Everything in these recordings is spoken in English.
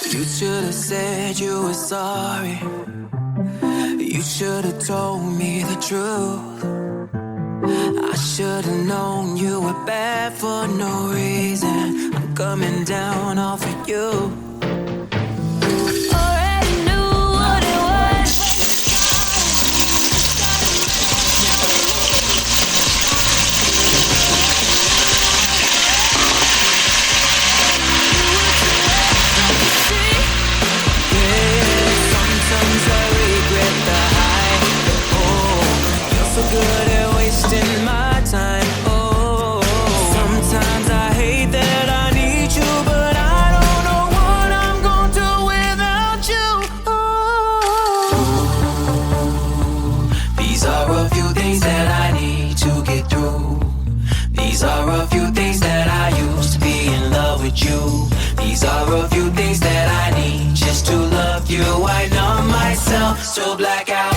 You should have said you were sorry. You should have told me the truth. I should have known you were bad for no reason. I'm coming down off of you. Good at wasting my time. Oh, sometimes I hate that I need you, but I don't know what I'm gonna do without you. Oh, these are a few things that I need to get through. These are a few things that I used to be in love with you. These are a few things that I need just to love you. I numb myself, so black out.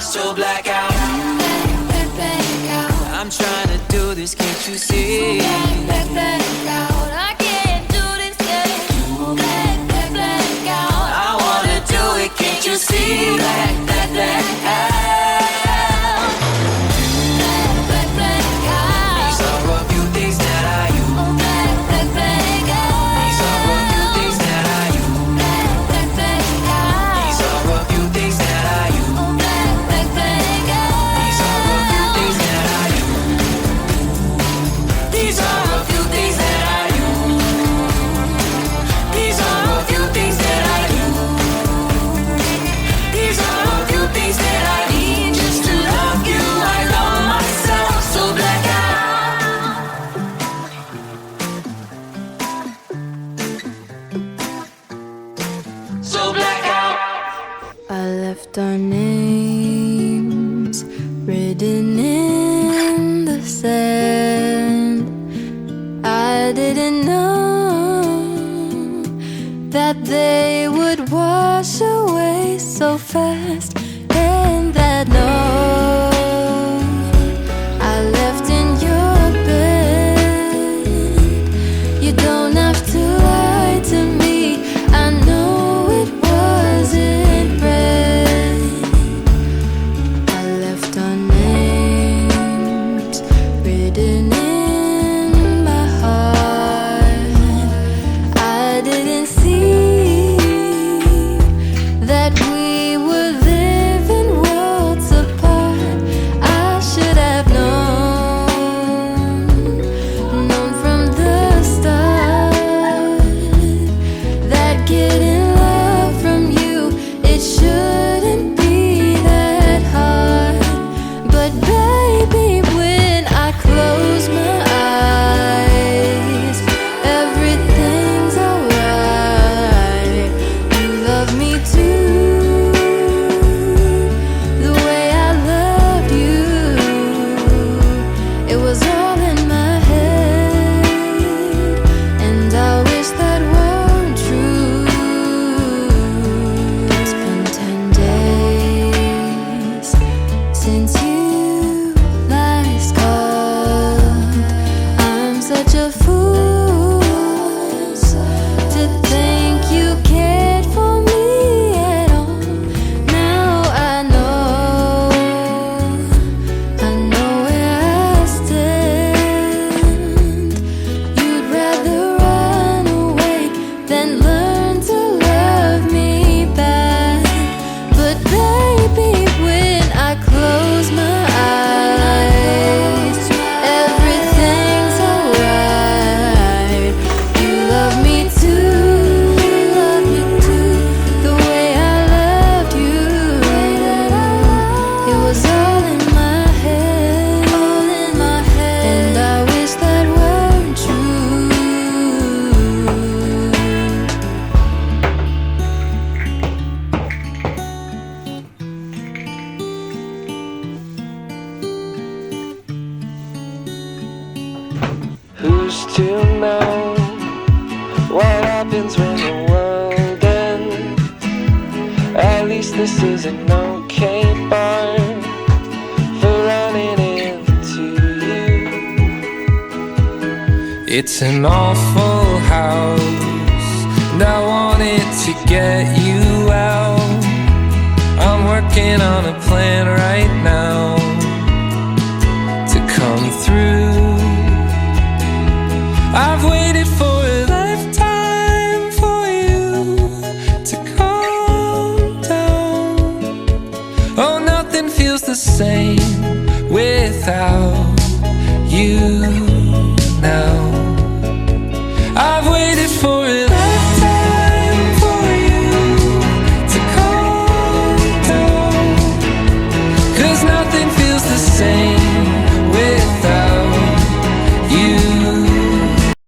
So black out. I'm trying to do this, can't you see? Black out. I can't do this, black out. I wanna do it, can't you see? Black out. These are a few things that I use. These are a few things that I use. These are a few things that I use. Our names written in the sand. I didn't know that they would wash away so fast, and that note I left in your bed. You don't have to lie to me, I know it wasn't red. That we were living worlds apart. this is an okay bar for running into you. It's an awful house, and I wanted to get you out. I'm working on a plan right now to come through. I've waited for a lifetime for you to calm down. Oh, nothing feels the same without you